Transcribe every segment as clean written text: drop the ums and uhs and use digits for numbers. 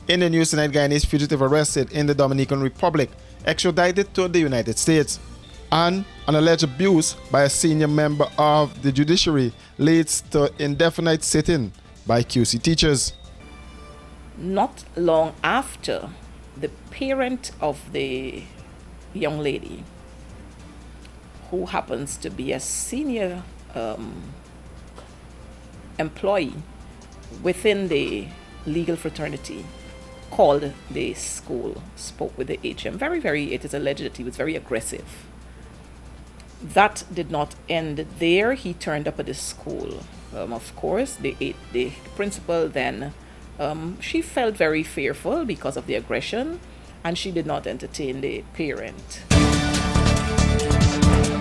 In the news tonight, Guyanese fugitive arrested in the Dominican Republic, extradited to the United States. And an alleged abuse by a senior member of the judiciary leads to indefinite sitting by QC teachers. Not long after, the parent of the young lady, who happens to be a senior employee within the legal fraternity, called the school, spoke with the HM. It is alleged that he was very aggressive. That did not end there. He turned up at the school. Of course, the principal then, she felt very fearful because of the aggression, and she did not entertain the parent.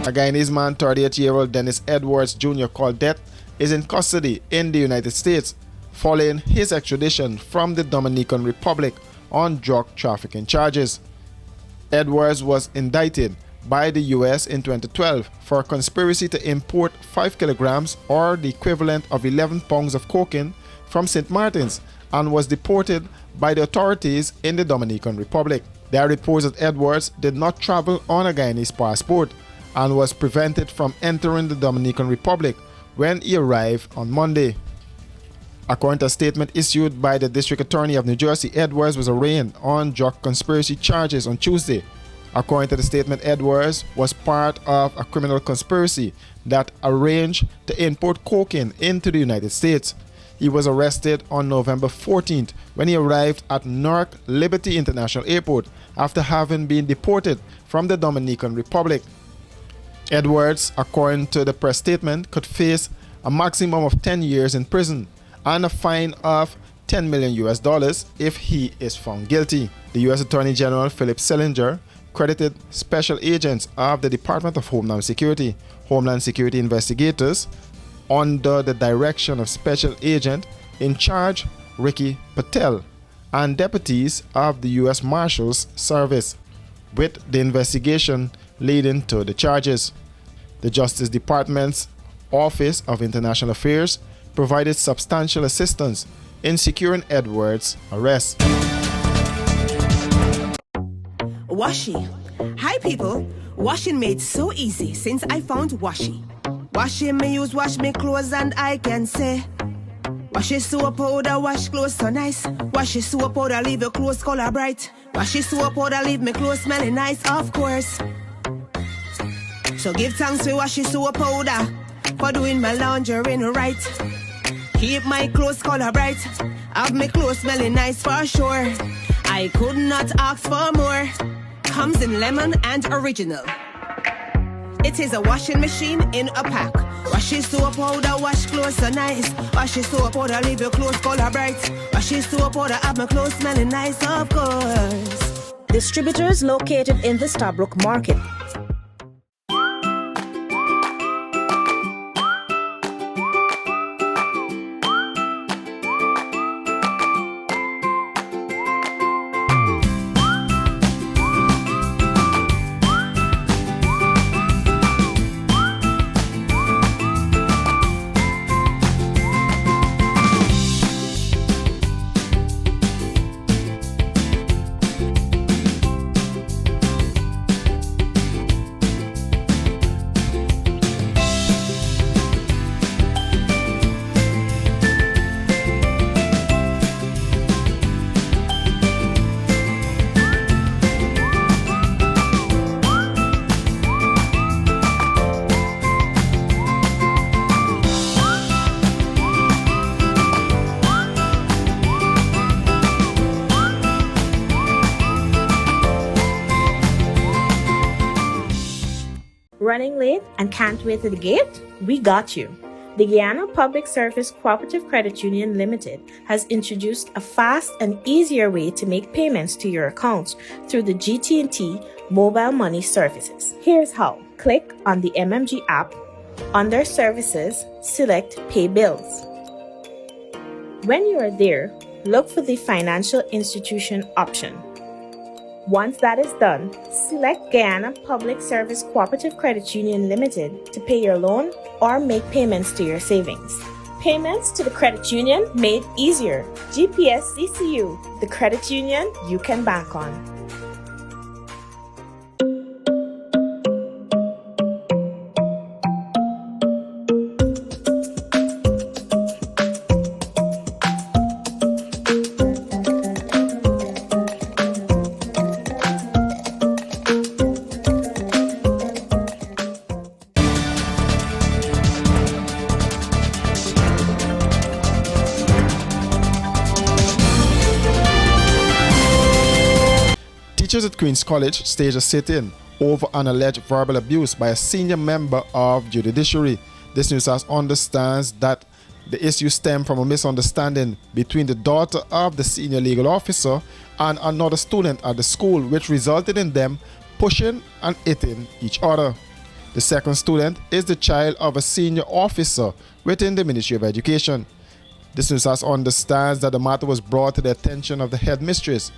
A Guyanese man, 38-year-old Dennis Edwards Jr., called death, is in custody in the United States following his extradition from the Dominican Republic on drug trafficking charges. Edwards was indicted by the U.S. in 2012 for a conspiracy to import 5 kilograms or the equivalent of 11 pounds of cocaine from St. Martin's and was deported by the authorities in the Dominican Republic. There are reports that Edwards did not travel on a Guyanese passport and was prevented from entering the Dominican Republic when he arrived on Monday. According to a statement issued by the District Attorney of New Jersey, Edwards was arraigned on drug conspiracy charges on Tuesday. According to the statement, Edwards was part of a criminal conspiracy that arranged to import cocaine into the United States. He was arrested on November 14th when he arrived at Newark Liberty International Airport after having been deported from the Dominican Republic. Edwards, according to the press statement, could face a maximum of 10 years in prison and a fine of $10 million if he is found guilty. The U.S. Attorney General Philip Selinger credited special agents of the Department of Homeland Security investigators under the direction of Special Agent in charge Ricky Patel and deputies of the U.S. Marshals Service with the investigation leading to the charges. The Justice Department's Office of International Affairs provided substantial assistance in securing Edwards' arrest. Washi. Hi people. Washing made so easy since I found Washi. Washing me use wash me clothes and I can say Washi soap powder wash clothes so nice. Washi soap powder leave your clothes color bright. Washi soap powder leave me clothes smelling nice, of course. So give thanks to Washi soap powder for doing my laundry right. Keep my clothes color bright. Have my clothes smelling nice for sure. I could not ask for more. Comes in lemon and original. It is a washing machine in a pack. Washi soap powder wash clothes so nice. Washi soap powder leave your clothes color bright. Washi soap powder have my clothes smelling nice, of course. Distributors located in the Stabrook Market. Running late and can't wait to the gate? We got you. The Guyana Public Service Cooperative Credit Union Limited has introduced a fast and easier way to make payments to your accounts through the GT&T mobile money services. Here's how. Click on the MMG app. Under Services, select Pay Bills. When you are there, look for the Financial Institution option. Once that is done, select Guyana Public Service Cooperative Credit Union Limited to pay your loan or make payments to your savings. Payments to the credit union made easier. GPS CCU, the credit union you can bank on. Teachers at Queen's College staged a sit-in over an alleged verbal abuse by a senior member of the judiciary. This news house understands that the issue stemmed from a misunderstanding between the daughter of the senior legal officer and another student at the school, which resulted in them pushing and hitting each other. The second student is the child of a senior officer within the Ministry of Education. This news house understands that the matter was brought to the attention of the headmistress,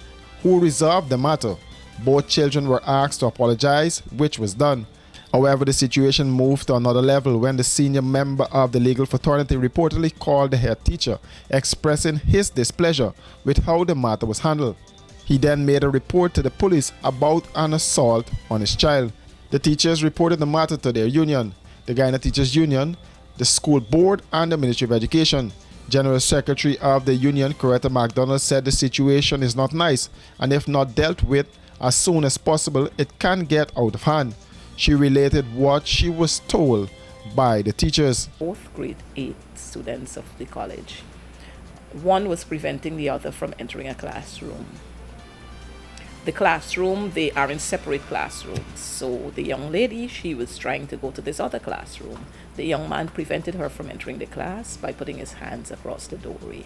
who resolved the matter. Both children were asked to apologize, which was done. However, the situation moved to another level when the senior member of the legal fraternity reportedly called the head teacher, expressing his displeasure with how the matter was handled. He then made a report to the police about an assault on his child. The teachers reported the matter to their union, the Guyana Teachers Union, the school board, and the Ministry of Education. General Secretary of the union, Coretta MacDonald, said the situation is not nice, and if not dealt with as soon as possible, it can get out of hand. She related what she was told by the teachers. Both grade 8 students of the college. One was preventing the other from entering a classroom. The classroom, they are in separate classrooms. So the young lady, she was trying to go to this other classroom. The young man prevented her from entering the class by putting his hands across the doorway.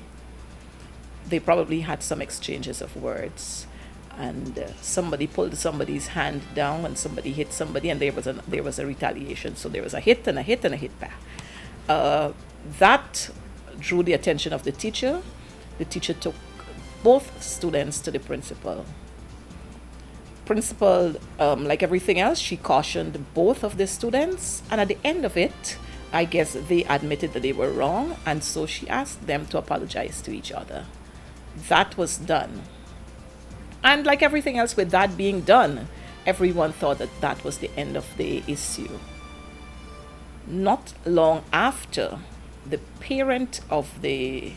They probably had some exchanges of words, and somebody pulled somebody's hand down and somebody hit somebody, and there was a retaliation. So there was a hit and a hit and a hit back. That drew the attention of the teacher. The teacher took both students to the principal. Principal, like everything else, she cautioned both of the students, and at the end of it, I guess they admitted that they were wrong, and so she asked them to apologize to each other. That was done. And like everything else with that being done, everyone thought that that was the end of the issue. Not long after, the parent of the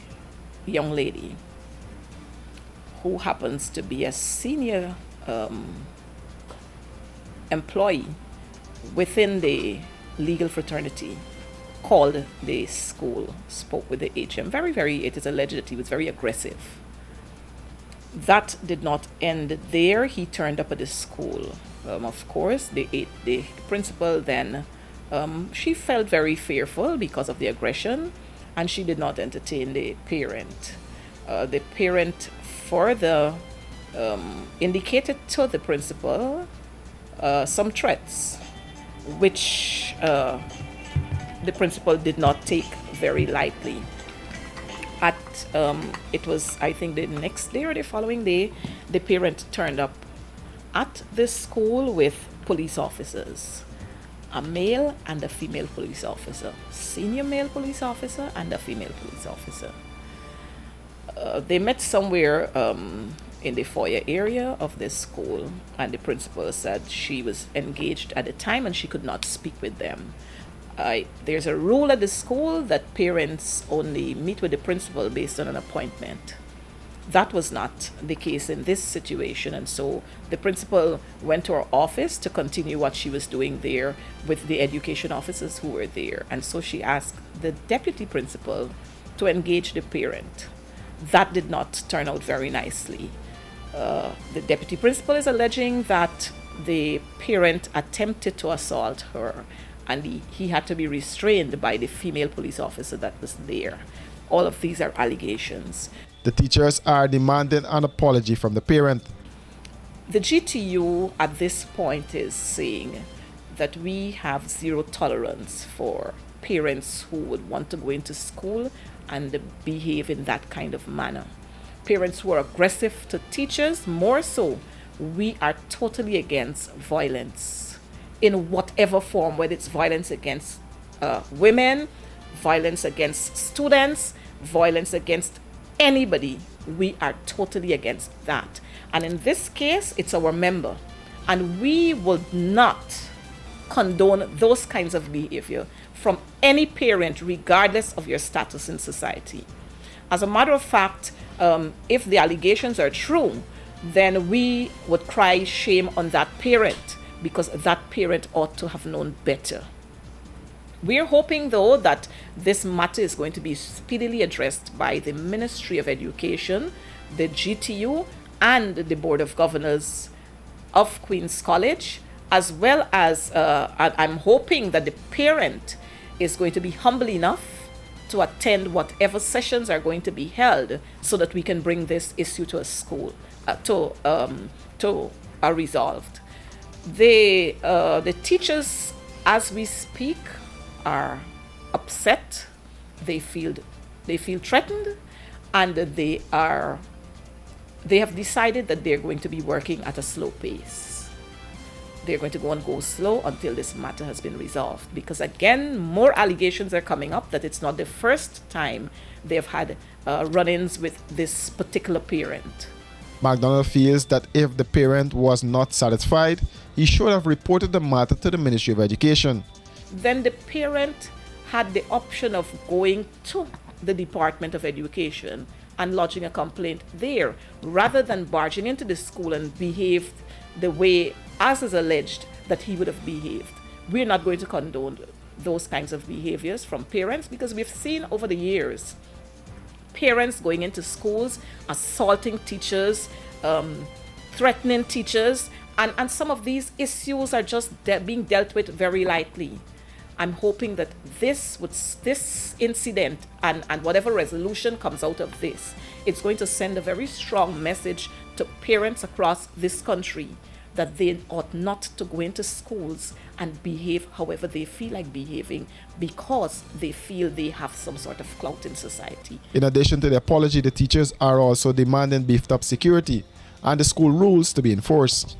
young lady, who happens to be a senior employee within the legal fraternity, called the school, spoke with the HM. It is alleged that he was very aggressive. That did not end there. He turned up at the school. Of course, the principal then, she felt very fearful because of the aggression, and she did not entertain the parent. The parent further indicated to the principal some threats, which the principal did not take very lightly. It was, I think, the next day or the following day, the parent turned up at the school with police officers, a male and a female police officer, senior male police officer and a female police officer. They met somewhere in the foyer area of this school, and the principal said she was engaged at the time and she could not speak with them. There's a rule at the school that parents only meet with the principal based on an appointment. That was not the case in this situation, and so the principal went to her office to continue what she was doing there with the education officers who were there, and so she asked the deputy principal to engage the parent. That did not turn out very nicely. The deputy principal is alleging that the parent attempted to assault her, and he had to be restrained by the female police officer that was there. All of these are allegations. The teachers are demanding an apology from the parent. The GTU at this point is saying that we have zero tolerance for parents who would want to go into school and behave in that kind of manner. Parents who are aggressive to teachers, more so we are totally against violence in whatever form, whether it's violence against women, violence against students, violence against anybody. We are totally against that. And in this case, it's our member. And we will not condone those kinds of behavior from any parent, regardless of your status in society. As a matter of fact, if the allegations are true, then we would cry shame on that parent, because that parent ought to have known better. We're hoping, though, that this matter is going to be speedily addressed by the Ministry of Education, the GTU, and the Board of Governors of Queen's College, as well as I'm hoping that the parent is going to be humble enough to attend whatever sessions are going to be held, so that we can bring this issue to a school, to a resolved. The teachers, as we speak, are upset. They feel threatened, and they have decided that they're going to be working at a slow pace. They're going to go slow until this matter has been resolved, because again, more allegations are coming up that it's not the first time they've had run-ins with this particular parent. McDonald feels that if the parent was not satisfied, he should have reported the matter to the Ministry of Education. Then the parent had the option of going to the Department of Education and lodging a complaint there, rather than barging into the school and behave the way, as is alleged, that he would have behaved. We're not going to condone those kinds of behaviors from parents, because we've seen over the years parents going into schools, assaulting teachers, threatening teachers, and some of these issues are just being dealt with very lightly. I'm hoping that this incident and whatever resolution comes out of this, it's going to send a very strong message to parents across this country that they ought not to go into schools and behave however they feel like behaving, because they feel they have some sort of clout in society. In addition to the apology, the teachers are also demanding beefed up security and the school rules to be enforced.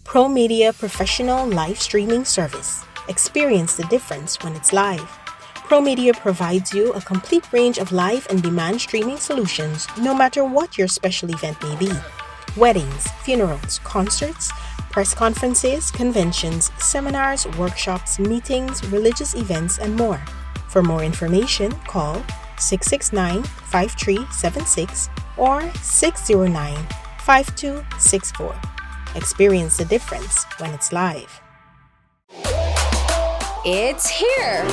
ProMedia Professional Live Streaming Service. Experience the difference when it's live. ProMedia provides you a complete range of live and demand streaming solutions, no matter what your special event may be. Weddings, funerals, concerts, press conferences, conventions, seminars, workshops, meetings, religious events, and more. For more information, call 669-5376 or 609-5264. Experience the difference when it's live. It's here!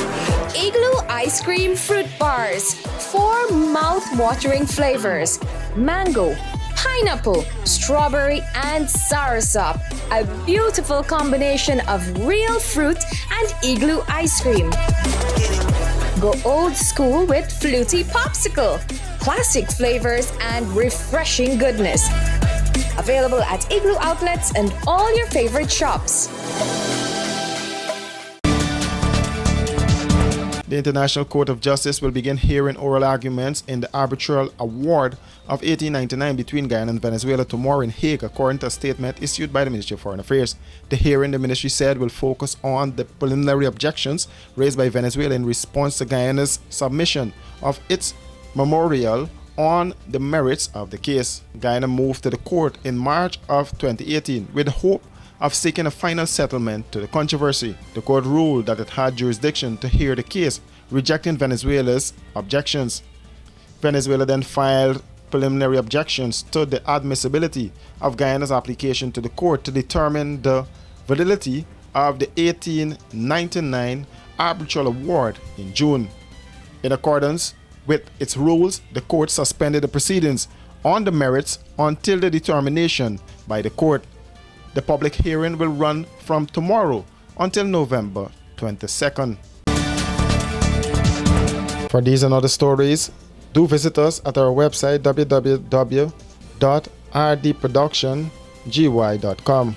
Igloo Ice Cream Fruit Bars. 4 mouth-watering flavors. Mango, pineapple, strawberry, and soursop. A beautiful combination of real fruit and igloo ice cream. Go old school with Fluty Popsicle. Classic flavors and refreshing goodness. Available at Igloo outlets and all your favorite shops. The International Court of Justice will begin hearing oral arguments in the arbitral award of 1899 between Guyana and Venezuela tomorrow in Hague, according to a statement issued by the Ministry of Foreign Affairs. The hearing, the ministry said, will focus on the preliminary objections raised by Venezuela in response to Guyana's submission of its memorial on the merits of the case. Guyana moved to the court in March of 2018 with the hope of seeking a final settlement to the controversy. The court ruled that it had jurisdiction to hear the case, rejecting Venezuela's objections. Venezuela then filed preliminary objections to the admissibility of Guyana's application to the court to determine the validity of the 1899 arbitral award in June. In accordance with its rules, the court suspended the proceedings on the merits until the determination by the court. The public hearing will run from tomorrow until November 22nd. For these and other stories, do visit us at our website www.rdproductiongy.com.